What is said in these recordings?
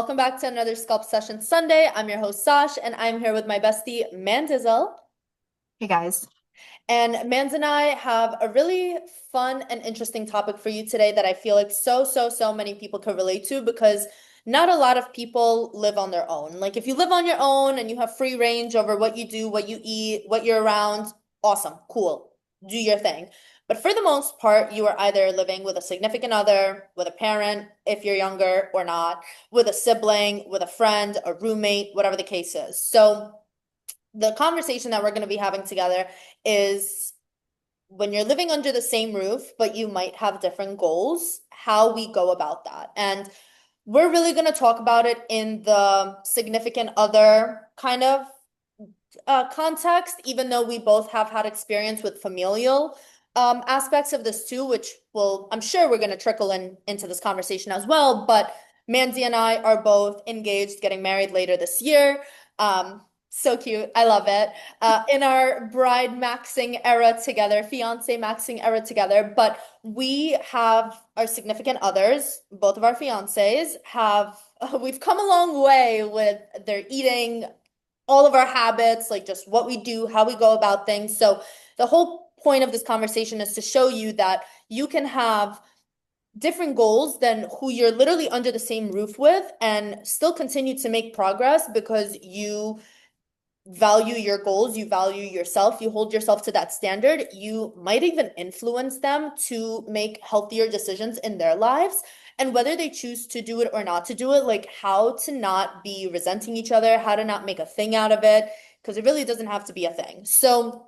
Welcome back to another Sculpt Session Sunday. I'm your host, Sash, and I'm here with my bestie, Mandizel. Hey guys. And Mans and I have a really fun and interesting topic for you today that I feel like so many people can relate to because not a lot of people live on their own. Like, if you live on your own and you have free range over what you do, what you eat, what you're around, awesome, cool, do your thing. But for the most part, you are either living with a significant other, with a parent, if you're younger or not, with a sibling, with a friend, a roommate, whatever the case is. So, the conversation that we're going to be having together is when you're living under the same roof, but you might have different goals, how we go about that. And we're really going to talk about it in the significant other kind of context, even though we both have had experience with familial aspects of this too, which will, I'm sure we're going to trickle into this conversation as well. But Mandy and I are both engaged, getting married later this year. So cute. I love it. In our bride maxing era together, fiance maxing era together, but we have our significant others, both of our fiancés have, we've come a long way with their eating, all of our habits, like just what we do, how we go about things. So the whole point of this conversation is to show you that you can have different goals than who you're literally under the same roof with and still continue to make progress because you value your goals, you value yourself, you hold yourself to that standard. You might even influence them to make healthier decisions in their lives. And whether they choose to do it or not to do it, like how to not be resenting each other, how to not make a thing out of it, because it really doesn't have to be a thing. So,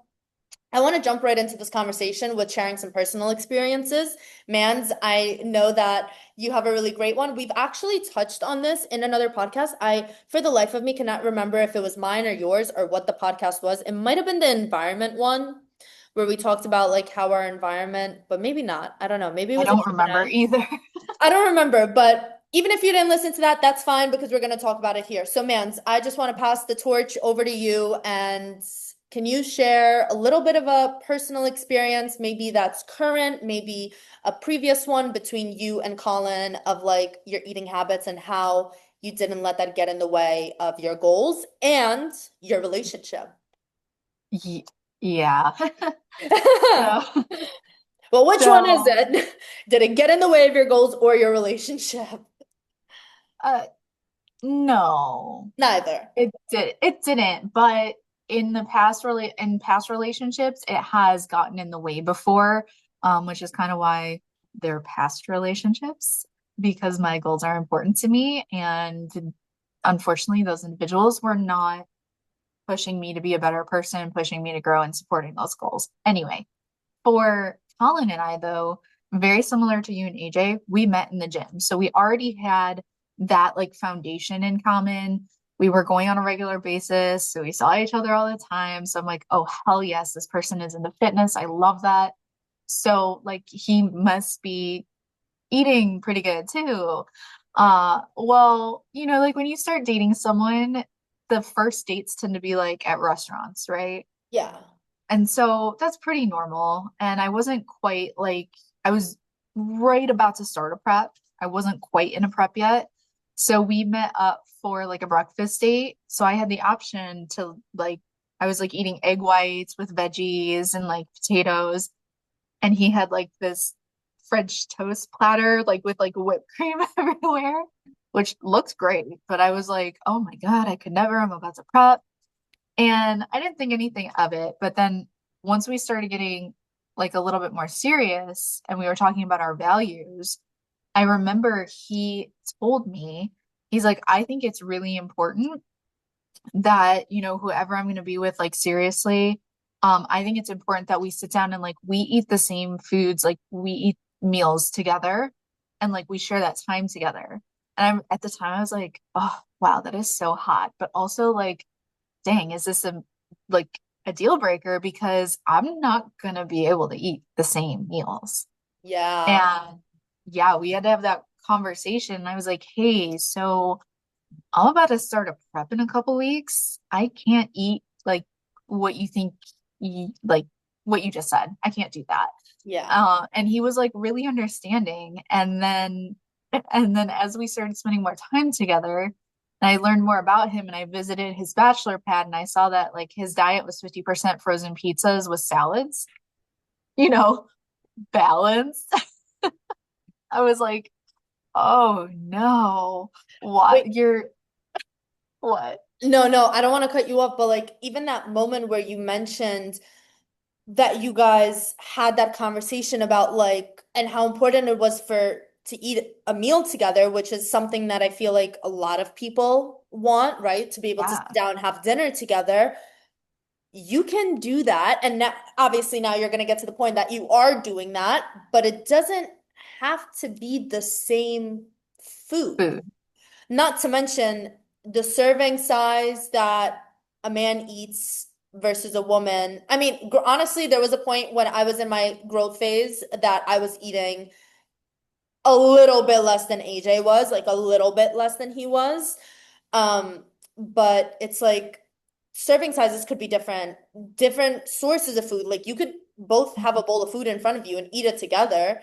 I want to jump right into this conversation with sharing some personal experiences. Mans, I know that you have a really great one. We've actually touched on this in another podcast. For the life of me, cannot remember if it was mine or yours or what the podcast was. It might have been the environment one where we talked about like how our environment, but maybe not. I don't know. Maybe it I was a don't remember Gemini. either. I don't remember, but even if you didn't listen to that, that's fine because we're going to talk about it here. So, Mans, I just want to pass the torch over to you. And can you share a little bit of a personal experience? Maybe that's current, maybe a previous one between you and Colin of like your eating habits and how you didn't let that get in the way of your goals and your relationship. Ye- Yeah. So, Well, which one is so it? Did it get in the way of your goals or your relationship? uh no. Neither. It didn't, but in past relationships it has gotten in the way before, which is kind of why they're past relationships because my goals are important to me and unfortunately those individuals were not pushing me to be a better person, pushing me to grow and supporting those goals. Anyway, for Colin and I, though, very similar to you and AJ, we met in the gym. So we already had that like foundation in common. We were going on a regular basis. So we saw each other all the time. So I'm like, oh, hell yes, this person is into fitness. I love that. So like he must be eating pretty good too. Well, like when you start dating someone, the first dates tend to be like at restaurants, right? Yeah. And so that's pretty normal. And I wasn't quite like, I was right about to start a prep. I wasn't quite in a prep yet. So we met up for like a breakfast date. So I had the option to like, I was like eating egg whites with veggies and like potatoes. And he had like this French toast platter, like with like whipped cream everywhere, which looked great. But I was like, oh my God, I could never. I'm about to prep. And I didn't think anything of it. But then once we started getting like a little bit more serious and we were talking about our values, I remember he told me, he's like, I think it's really important that, whoever I'm going to be with, like seriously, I think it's important that we sit down and like we eat the same foods, like we eat meals together and like we share that time together. And I'm at the time I was like, oh wow, that is so hot. But also like dang, is this like a deal breaker because I'm not gonna be able to eat the same meals. Yeah. And yeah, we had to have that conversation. And I was like, hey, so I'm about to start a prep in a couple weeks. I can't eat like what you think like what you just said. I can't do that. Yeah. And he was like really understanding. And then And then as we started spending more time together, and I learned more about him and I visited his bachelor pad and I saw that like his diet was 50% frozen pizzas with salads, you know, balanced. I was like, oh no, what? Wait, You're what? no, no, I don't want to cut you off, but like even that moment where you mentioned that you guys had that conversation about like and how important it was for to eat a meal together, which is something that I feel like a lot of people want, right? To be able to sit Yeah, down, have dinner together. You can do that. And now, obviously, now you're going to get to the point that you are doing that, but it doesn't have to be the same food. food. Not to mention the serving size that a man eats versus a woman. I mean, honestly, there was a point when I was in my growth phase that I was eating a little bit less than AJ was, like a little bit less than he was. But it's like serving sizes could be different, different sources of food. Like you could both have a bowl of food in front of you and eat it together.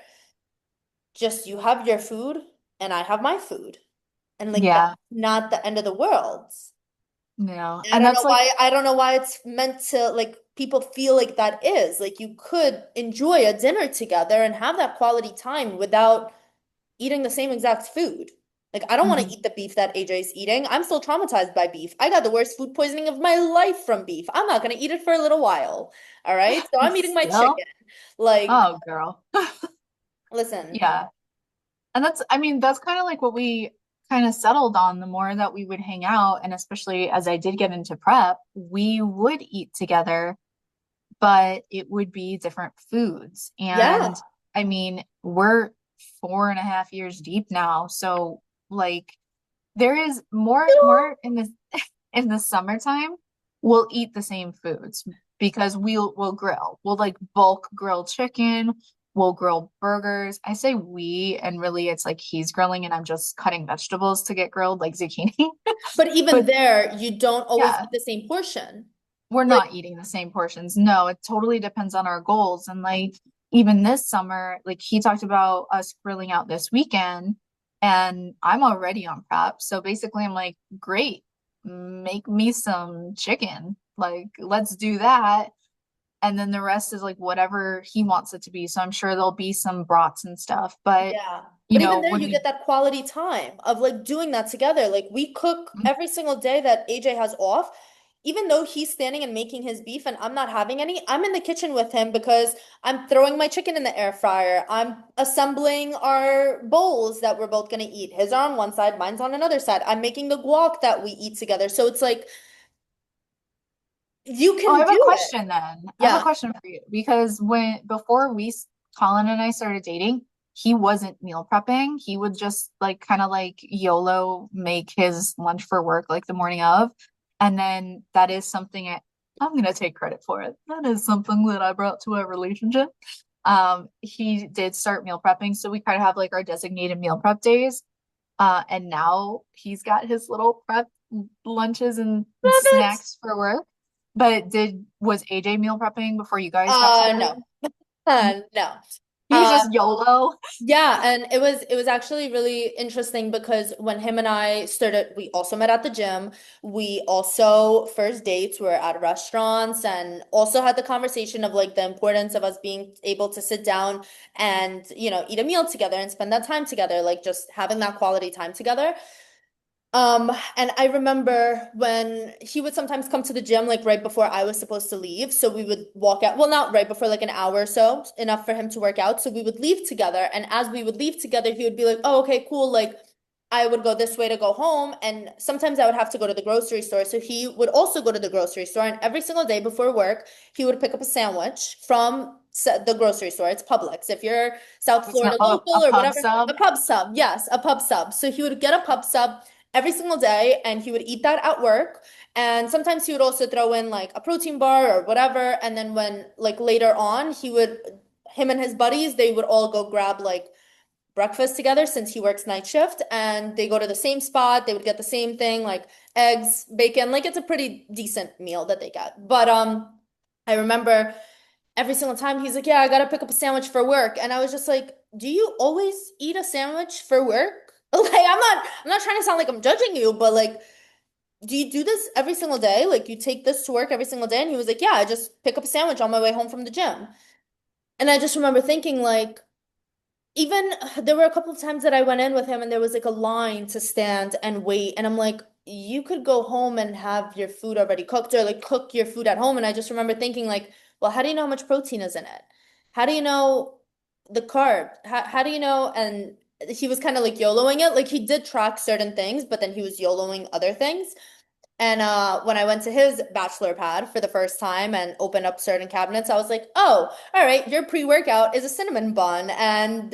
Just you have your food and I have my food. And like that's Yeah, not the end of the world. no. I And don't that's know like, why I don't know why it's meant to like people feel like that is. Like you could enjoy a dinner together and have that quality time without eating the same exact food. Like I don't want to mhm. eat the beef that AJ's eating. I'm still traumatized by beef. I got the worst food poisoning of my life from beef. I'm not going to eat it for a little while. All right? So I'm eating my Still, chicken. Like, oh girl. listen. Yeah. And that's, I mean, that's kind of like what we kind of settled on the more that we would hang out. And especially as I did get into prep, we would eat together, but it would be different foods. Yeah. And I mean, we're 4.5 years deep now. So like there is more in the in the summertime, we'll eat the same foods because we'll grill. We'll like bulk grill chicken, we'll grill burgers. I say we, and really it's like he's grilling and I'm just cutting vegetables to get grilled, like zucchini. But even But there, you don't always yeah, eat the same portion. we're Like, not eating the same portions. No, it totally depends on our goals. And like even this summer, like he talked about us grilling out this weekend, and I'm already on prep. So basically, I'm like, great, make me some chicken. Like, let's do that. And then the rest is like whatever he wants it to be. So I'm sure there'll be some brats and stuff. But, yeah. But even there, when you we, get that quality time of like doing that together. Like we cook every single day that AJ has off. Even though he's standing and making his beef and I'm not having any, I'm in the kitchen with him because I'm throwing my chicken in the air fryer. I'm assembling our bowls that we're both going to eat. His are on one side, mine's on another side. I'm making the guac that we eat together. So it's like you oh, I can have a do it. question then. I have a Yeah. question for you because before Colin and I started dating, he wasn't meal prepping. He would just like kind of like YOLO make his lunch for work like the morning of. And then that is something I'm gonna take credit for it. That is something that I brought to our relationship. He did start meal prepping, so we kind of have like our designated meal prep days. And now he's got his little prep lunches and Love it. snacks for work. But was AJ meal prepping before you guys got together? No. No. He was Uh, just YOLO. yeah, and it was actually really interesting because when him and I started, we also met at the gym. We also first dates were at restaurants and also had the conversation of like the importance of us being able to sit down and, eat a meal together and spend that time together, like just having that quality time together. And I remember when he would sometimes come to the gym like right before I was supposed to leave. So we would walk out, well, not right before, like an hour or so, enough for him to work out. So we would leave together. And as we would leave together, he would be like, oh, okay, cool. Like I would go this way to go home. And sometimes I would have to go to the grocery store. So he would also go to the grocery store. And every single day before work, he would pick up a sandwich from the grocery store. It's Publix. If you're South It's not Florida a local or pub whatever, a sub. pub sub. Yes, a pub sub. So he would get a pub sub every single day and he would eat that at work. And sometimes he would also throw in like a protein bar or whatever. And then when like later on, him and his buddies, they would all go grab like breakfast together since he works night shift and they go to the same spot. They would get the same thing like eggs, bacon. Like it's a pretty decent meal that they get. But I remember every single time he's like, yeah, I gotta pick up a sandwich for work. And I was just like, do you always eat a sandwich for work? Like, I'm not trying to sound like I'm judging you, but like, do you do this every single day? Like, you take this to work every single day? And he was like, yeah, I just pick up a sandwich on my way home from the gym. And I just remember thinking, like, even there were a couple of times that I went in with him and there was like a line to stand and wait. And I'm like, you could go home and have your food already cooked or like cook your food at home. And I just remember thinking, like, well, how do you know how much protein is in it? How do you know the carb? How do you know? And he was kind of like YOLOing it. Like he did track certain things, but then he was YOLOing other things. And when I went to his bachelor pad for the first time and opened up certain cabinets, I was like, "Oh, all right, your pre-workout is a cinnamon bun, and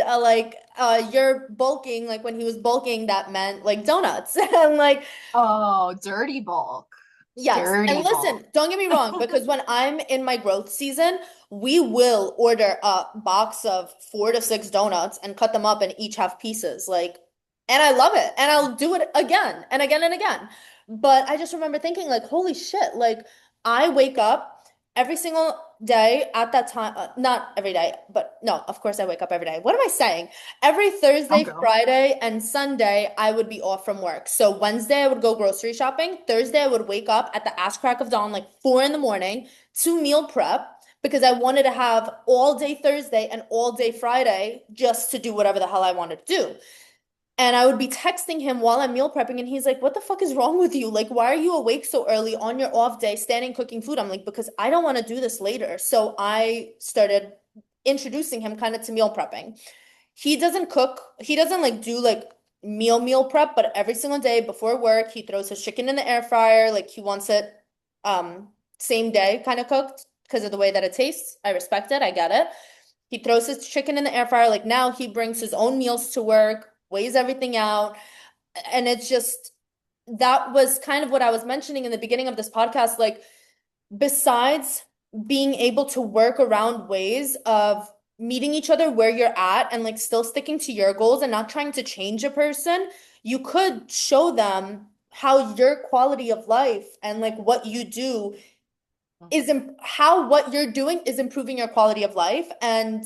you're bulking. Like when he was bulking, that meant like donuts, and like Oh, dirty bulk. yes. And Dirty bulk. listen, don't get me wrong, because when I'm in my growth season, we will order a box of 4 to 6 donuts and cut them up and each have pieces. Like, and I love it. And I'll do it again and again and again. But I just remember thinking, like, holy shit, like I wake up every single day at that time, not every day, but no, of course I wake up every day. What am I saying? Every Don't Thursday, go. Friday, and Sunday, I would be off from work. So Wednesday, I would go grocery shopping. Thursday, I would wake up at the ass crack of dawn, like 4 in the morning, to meal prep because I wanted to have all day Thursday and all day Friday just to do whatever the hell I wanted to do. And I would be texting him while I'm meal prepping, and he's like, "What the fuck is wrong with you? Like, why are you awake so early on your off day, standing cooking food?" I'm like, "Because I don't want to do this later." So I started introducing him kind of to meal prepping. He doesn't cook. He doesn't like do like meal prep, but every single day before work, he throws his chicken in the air fryer. Like he wants it same day kind of cooked because of the way that it tastes. I respect it. I get it. He throws his chicken in the air fryer. Like now he brings his own meals to work, weighs everything out. And it's just that was kind of what I was mentioning in the beginning of this podcast. Like besides being able to work around ways of meeting each other where you're at and like still sticking to your goals and not trying to change a person, you could show them how your quality of life and like what you do is how what you're doing is improving your quality of life and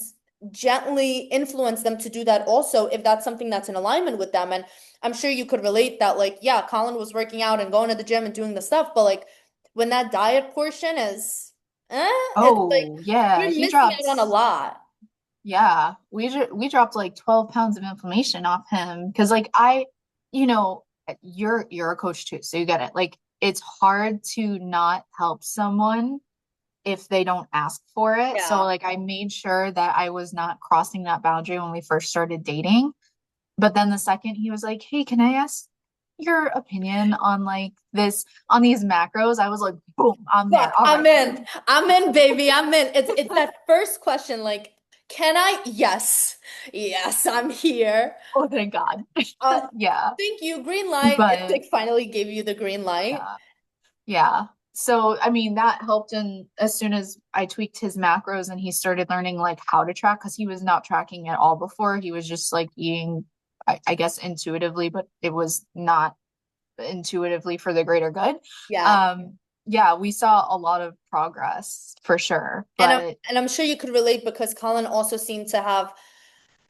gently influence them to do that also if that's something that's in alignment with them. And I'm sure you could relate that, like, yeah, Colin was working out and going to the gym and doing the stuff, but like when that diet portion is, it's like Oh, yeah. you're He missing dropped, out on a lot. yeah. We dropped like 12 pounds of inflammation off him because like you know, you're a coach too, so you get it. Like it's hard to not help someone if they don't ask for it. So Yeah. like I made sure that I was not crossing that boundary when we first started dating. But then the second he was like, "Hey, can I ask your opinion on like this on these macros?" I was like, "Boom, I'm there. Fuck, All I'm right." in. I'm in, baby. I'm in. It's that first question, like, can I? Yes. Yes, I'm here. Oh, thank God. Uh, Yeah. thank you. Green light. It But like finally gave you the green light. yeah. Yeah. So, I mean, that helped. And as soon as I tweaked his macros and he started learning like how to track, because he was not tracking at all before, he was just like eating, I guess, intuitively, but it was not intuitively for the greater good. Yeah. Um, yeah, we saw a lot of progress for sure. And I'm But and I'm sure you could relate because Colin also seemed to have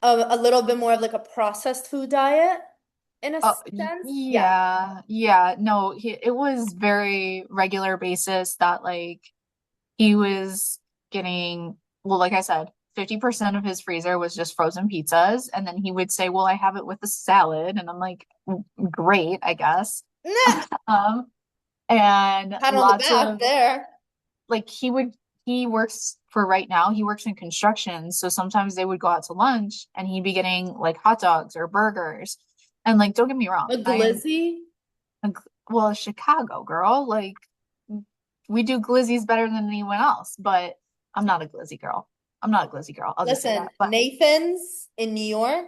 a little bit more of like a processed food diet in a sense. Yeah. yeah, yeah, no, it was very regular basis that like he was getting, well, like I said, 50% of his freezer was just frozen pizzas. And then he would say, well, I have it with a salad. And I'm like, great, I guess. Nah, Um, and pat on the lots back of there. like he works for right now, he works in construction. So sometimes they would go out to lunch and he'd be getting like hot dogs or burgers. And like, don't get me wrong, A glizzy. well, Chicago girl, like we do glizzies better than anyone else, but I'm not a glizzy girl. I'm not a glizzy girl. I'll just say Listen, that. But Nathan's in New York,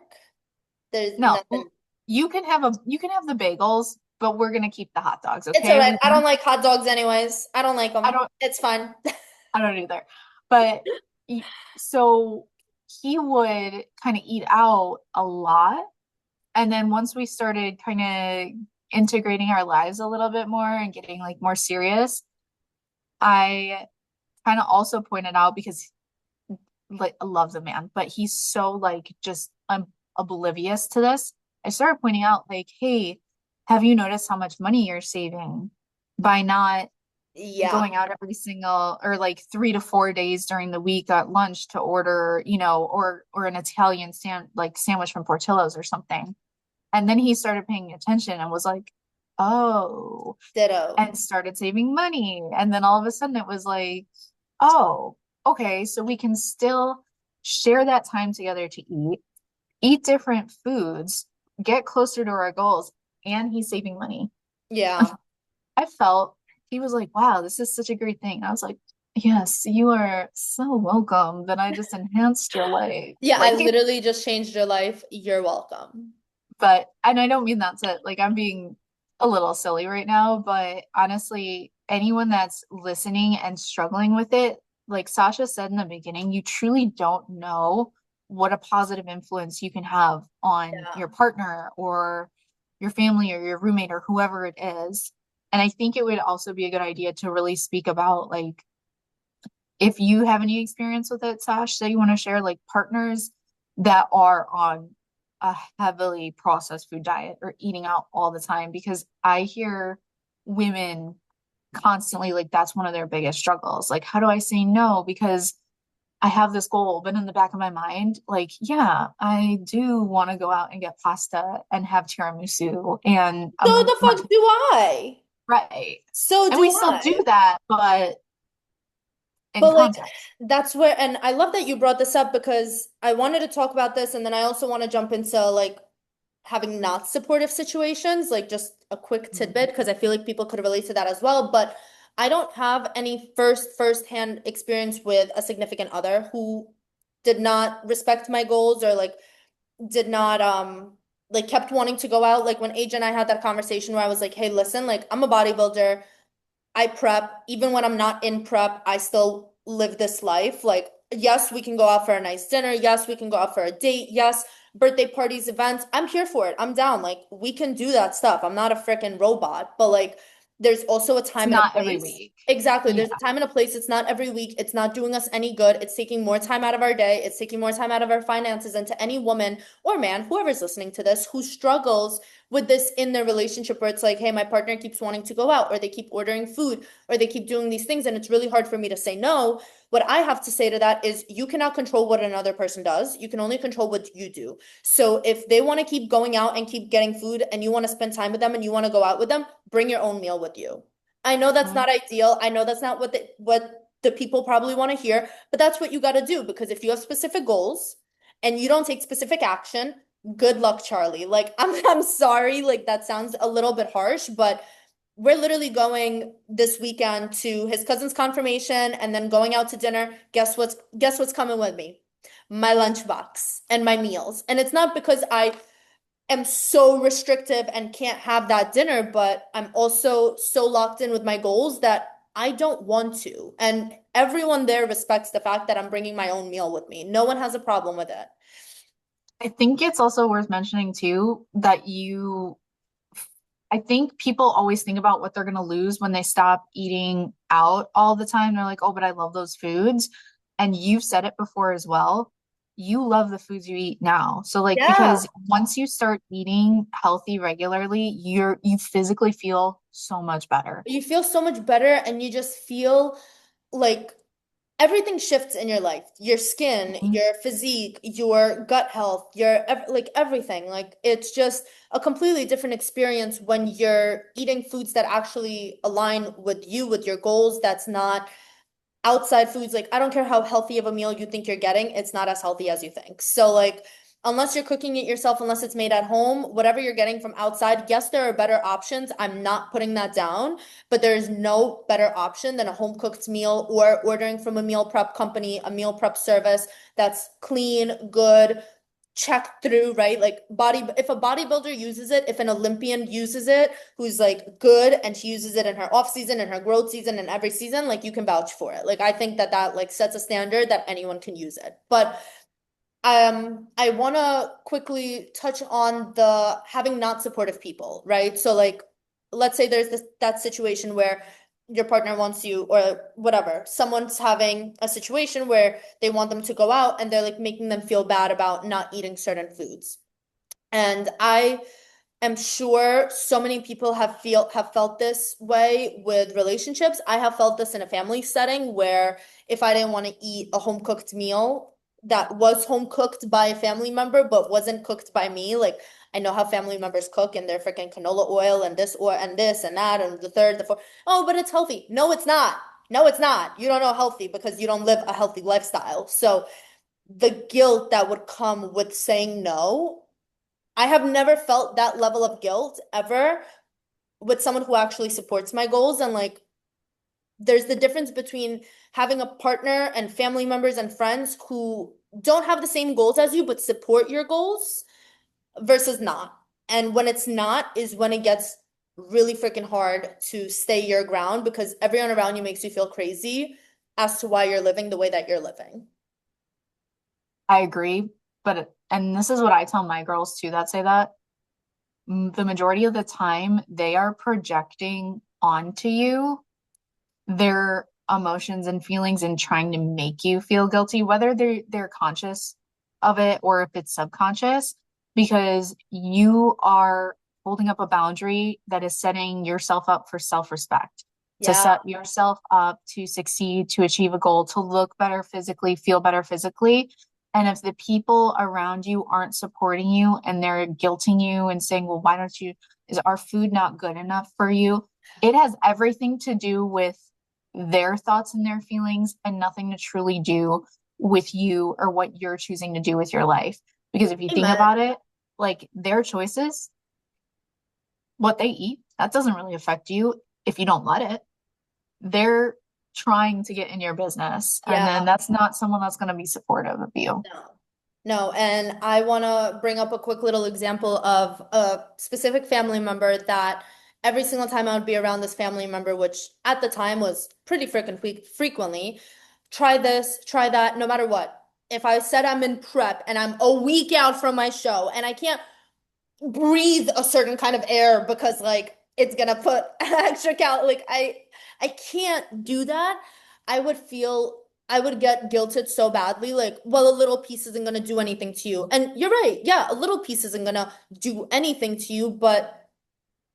there's no, nothing. you can have the bagels, but we're gonna keep the hot dogs, It's all okay? right. I don't like hot dogs anyways. I don't like I them. don't It's fine. I don't either. But y- so he would kind of eat out a lot. And then once we started kind of integrating our lives a little bit more and getting like more serious, I kind of also pointed out because like love the man, but he's so like just oblivious to this. I started pointing out like, hey, have you noticed how much money you're saving by not Yeah, going out every single or like 3 to 4 days during the week at lunch to order, or an Italian sandwich from Portillo's or something. And then he started paying attention and was like, oh, ditto. and started saving money. And then all of a sudden it was like, oh, okay, so we can still share that time together to eat different foods, get closer to our goals, and he's saving money. Yeah. I felt he was like, wow, this is such a great thing. I was like, yes, you are so welcome that I just enhanced your life. Yeah, I Like, literally just changed your life. You're welcome. and I don't mean that to like I'm being a little silly right now, but honestly, anyone that's listening and struggling with it, like Sasha said in the beginning, you truly don't know what a positive influence you can have on Yeah. your partner or your family or your roommate or whoever it is. And I think it would also be a good idea to really speak about like if you have any experience with it, Sash, that you want to share, like partners that are on a heavily processed food diet or eating out all the time, because I hear women constantly like that's one of their biggest struggles. Like, how do I say no? Because I have this goal, but in the back of my mind, like, yeah, I do want to go out and get pasta and have tiramisu and a So the fuck do I? right. So And we do still do I. that, but in But like context. that's where, and I love that you brought this up because I wanted to talk about this, and then I also want to jump into like having not supportive situations, like just a quick tidbit, because I feel like people could relate to that as well. But I don't have any first-hand experience with a significant other who did not respect my goals or like did not like kept wanting to go out. Like when AJ and I had that conversation where I was like, hey, listen, like I'm a bodybuilder. I prep. Even when I'm not in prep, I still live this life. Like, yes, we can go out for a nice dinner. Yes, we can go out for a date. Yes, birthday parties, events. I'm here for it. I'm down. Like, we can do that stuff. I'm not a freaking robot, but like, there's also a It's time and a not every place. week. Exactly. Yeah. There's a time and a place. It's not every week. It's not doing us any good. It's taking more time out of our day. It's taking more time out of our finances. And to any woman or man, whoever's listening to this, who struggles with this in their relationship where it's like, hey, my partner keeps wanting to go out, or they keep ordering food, or they keep doing these things, and it's really hard for me to say no. What I have to say to that is you cannot control what another person does. You can only control what you do. So if they want to keep going out and keep getting food and you want to spend time with them and you want to go out with them, bring your own meal with you. I know that's Mhm. not ideal. I know that's not what the people probably want to hear, but that's what you got to do because if you have specific goals and you don't take specific action, good luck, Charlie. Like I'm sorry, like that sounds a little bit harsh, but we're literally going this weekend to his cousin's confirmation and then going out to dinner. Guess what's coming with me? My lunchbox and my meals. And it's not because I am so restrictive and can't have that dinner, but I'm also so locked in with my goals that I don't want to. And everyone there respects the fact that I'm bringing my own meal with me. No one has a problem with it. I think it's also worth mentioning too that I think people always think about what they're going to lose when they stop eating out all the time. They're like, oh, but I love those foods. And you've said it before as well. You love the foods you eat now. So like Yeah. because once you start eating healthy regularly, you physically feel so much better. You feel so much better and you just feel like everything shifts in your life. Your skin, Mhm. your physique, your gut health, your like everything. Like it's just a completely different experience when you're eating foods that actually align with you, with your goals. That's not outside foods, like I don't care how healthy of a meal you think you're getting, it's not as healthy as you think. So like unless you're cooking it yourself, unless it's made at home, whatever you're getting from outside, yes, there are better options. I'm not putting that down, but there is no better option than a home cooked meal or ordering from a meal prep company, a meal prep service that's clean, good, checked through, right? Like if a bodybuilder uses it, if an Olympian uses it, who's like good and she uses it in her off season and her growth season and every season, like you can vouch for it. Like I think that that like sets a standard that anyone can use it. But I want to quickly touch on the having not supportive people, right? So like let's say there's that situation where your partner wants you or whatever. Someone's having a situation where they want them to go out and they're like making them feel bad about not eating certain foods. And I'm sure so many people have felt this way with relationships. I have felt this in a family setting where if I didn't want to eat a home cooked meal that was home cooked by a family member but wasn't cooked by me, like I know how family members cook and their freaking canola oil and this oil and this and that and the third, the fourth. Oh, but it's healthy. No, it's not. No, it's not. You don't know healthy because you don't live a healthy lifestyle. So the guilt that would come with saying no, I have never felt that level of guilt ever with someone who actually supports my goals. And like, there's the difference between having a partner and family members and friends who don't have the same goals as you, but support your goals versus not. And when it's not, is when it gets really freaking hard to stay your ground because everyone around you makes you feel crazy as to why you're living the way that you're living. I agree, but and this is what I tell my girls too that say that the majority of the time they are projecting onto you their emotions and feelings and trying to make you feel guilty, whether they're conscious of it or if it's subconscious, because you are holding up a boundary that is setting yourself up for self-respect, to Yeah. set yourself up to succeed, to achieve a goal, to look better physically, feel better physically. And if the people around you aren't supporting you and they're guilting you and saying, well, why don't you, is our food not good enough for you? It has everything to do with their thoughts and their feelings and nothing to truly do with you or what you're choosing to do with your life. Because if you think Amen. about it, like their choices, what they eat, that doesn't really affect you if you don't let it. They're trying to get in your business. And Yeah. then that's not someone that's going to be supportive of you. No. No, and I want to bring up a quick little example of a specific family member that every single time I would be around this family member, which at the time was pretty freaking frequently, try this, try that, no matter what. If I said I'm in prep and I'm a week out from my show and I can't breathe a certain kind of air because like it's gonna put extra like I can't do that. I would get guilted so badly like well a little piece isn't gonna do anything to you. And you're right. Yeah, a little piece isn't gonna do anything to you, but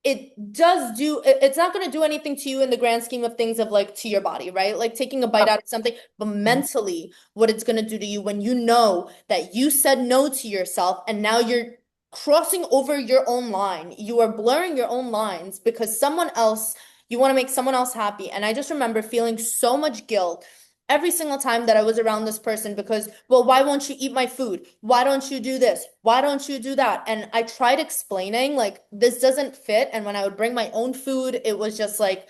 it's not going to do anything to you in the grand scheme of things of like to your body, right? Like taking a bite Yep. out of something, but mentally, what it's going to do to you when you know that you said no to yourself and now you're crossing over your own line. You are blurring your own lines because you want to make someone else happy. And I just remember feeling so much guilt every single time that I was around this person because, well, why won't you eat my food? Why don't you do this? Why don't you do that? And I tried explaining, like, this doesn't fit. And when I would bring my own food, it was just like,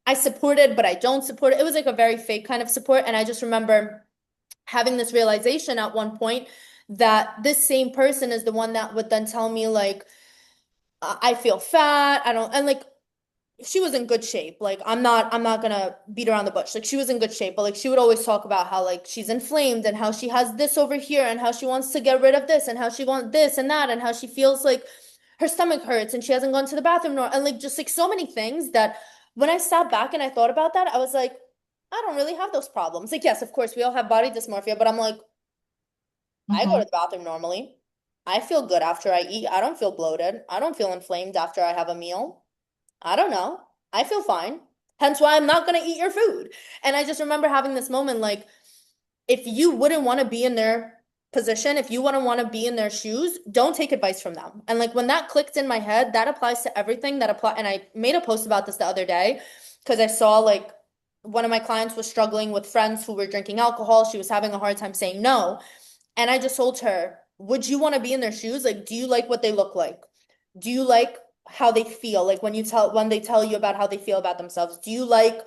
I support it, but I don't support it. It was like a very fake kind of support. And I just remember having this realization at one point that this same person is the one that would then tell me, like, I feel fat. I don't, and like, she was in good shape. Like I'm not gonna beat around the bush. Like she was in good shape, but like she would always talk about how like she's inflamed and how she has this over here and how she wants to get rid of this and how she wants this and that and how she feels like her stomach hurts and she hasn't gone to the bathroom nor and like just like so many things that when I sat back and I thought about that, I was like, I don't really have those problems. Like yes, of course we all have body dysmorphia, but I'm like, I go to Hmm. the bathroom normally. I feel good after I eat. I don't feel bloated. I don't feel inflamed after I have a meal. I don't know. I feel fine. Hence why I'm not going to eat your food. And I just remember having this moment like, if you wouldn't want to be in their position, if you wouldn't want to be in their shoes, don't take advice from them. And like when that clicked in my head, that applies to everything that apply. And I made a post about this the other day because I saw like one of my clients was struggling with friends who were drinking alcohol. She was having a hard time saying no. And I just told her, would you want to be in their shoes? Like, do you like what they look like? Do you like how they feel? Like when they tell you about how they feel about themselves, do you like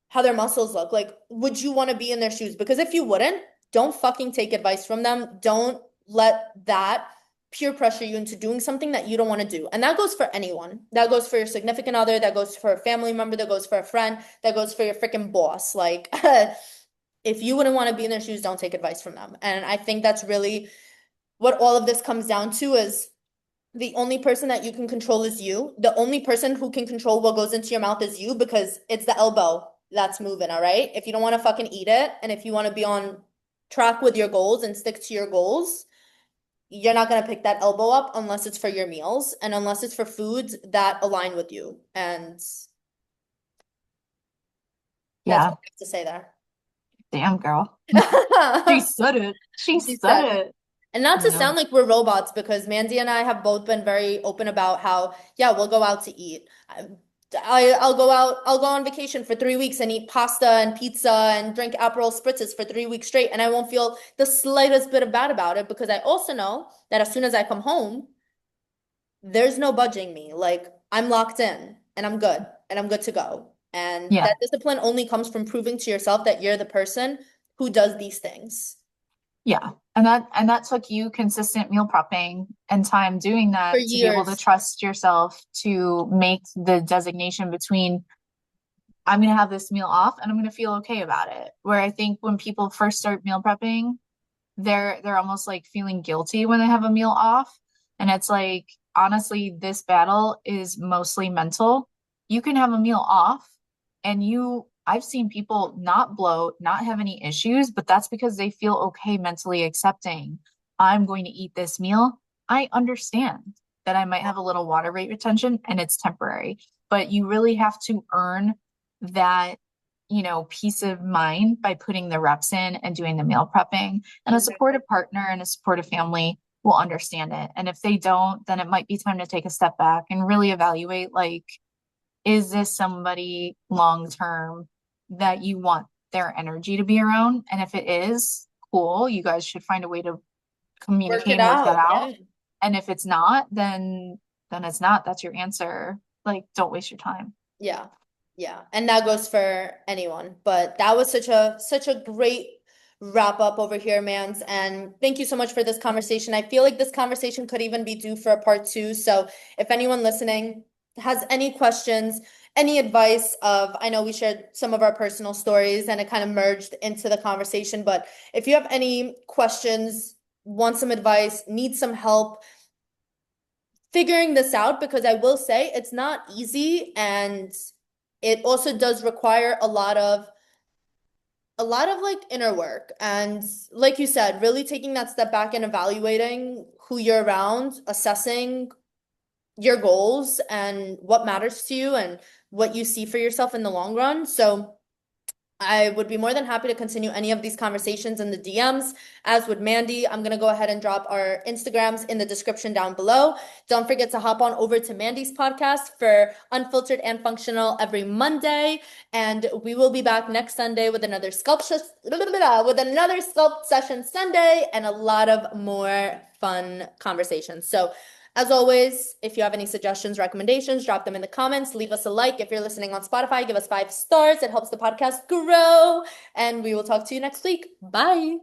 how their muscles look? Like, would you want to be in their shoes? Because if you wouldn't, don't fucking take advice from them. Don't let that peer pressure you into doing something that you don't want to do. And that goes for anyone. That goes for your significant other, that goes for a family member, that goes for a friend, that goes for your freaking boss. Like, if you wouldn't want to be in their shoes, don't take advice from them. And I think that's really what all of this comes down to is the only person that you can control is you. The only person who can control what goes into your mouth is you because it's the elbow that's moving, all right? If you don't want to fucking eat it and if you want to be on track with your goals and stick to your goals, you're not going to pick that elbow up unless it's for your meals and unless it's for foods that align with you. And that's Yeah, what I have to say there. damn girl. She said it. She She said said. it. And not to Yeah. sound like we're robots, because Mandy and I have both been very open about how, yeah, we'll go out to eat. I'll go out, I'll go on vacation for 3 weeks and eat pasta and pizza and drink Aperol spritzes for 3 weeks straight, and I won't feel the slightest bit of bad about it because I also know that as soon as I come home, there's no budging me. Like I'm locked in and I'm good to go. And Yeah. that discipline only comes from proving to yourself that you're the person who does these things Yeah. And that took you consistent meal prepping and time doing for that to be able to years. trust yourself to make the designation between I'm going to have this meal off and I'm going to feel okay about it. Where I think when people first start meal prepping, they're almost like feeling guilty when they have a meal off. And it's like, honestly, this battle is mostly mental. You can have a meal off and I've seen people not bloat, not have any issues, but that's because they feel okay mentally accepting, I'm going to eat this meal. I understand that I might have a little water rate retention and it's temporary, but you really have to earn that, peace of mind by putting the reps in and doing the meal prepping. And a Exactly. supportive partner and a supportive family will understand it. And if they don't, then it might be time to take a step back and really evaluate, like, is this somebody long term that you want their energy to be around? And if it is, cool, you guys should find a way to Work communicate it and work that out. out. Yeah. And if it's not, then it's not. That's your answer. Like, don't waste your time. Yeah. Yeah. And that goes for anyone. But that was such a great wrap up over here, Mans. And thank you so much for this conversation. I feel like this conversation could even be due for a part two. So if anyone listening has any questions, any advice of, I know we shared some of our personal stories and it kind of merged into the conversation, but if you have any questions, want some advice, need some help, figuring this out because I will say it's not easy and it also does require a lot of like inner work and like you said, really taking that step back and evaluating who you're around, assessing your goals and what matters to you and what you see for yourself in the long run. So I would be more than happy to continue any of these conversations in the DMs, as would Mandy. I'm going to go ahead and drop our Instagrams in the description down below. Don't forget to hop on over to Mandy's podcast for Unfiltered and Functional every Monday. And we will be back next Sunday with another sculpt session Sunday and a lot of more fun conversations. So as always, if you have any suggestions, recommendations, drop them in the comments. Leave us a like. If you're listening on Spotify, give us 5 stars. It helps the podcast grow. And we will talk to you next week. Bye.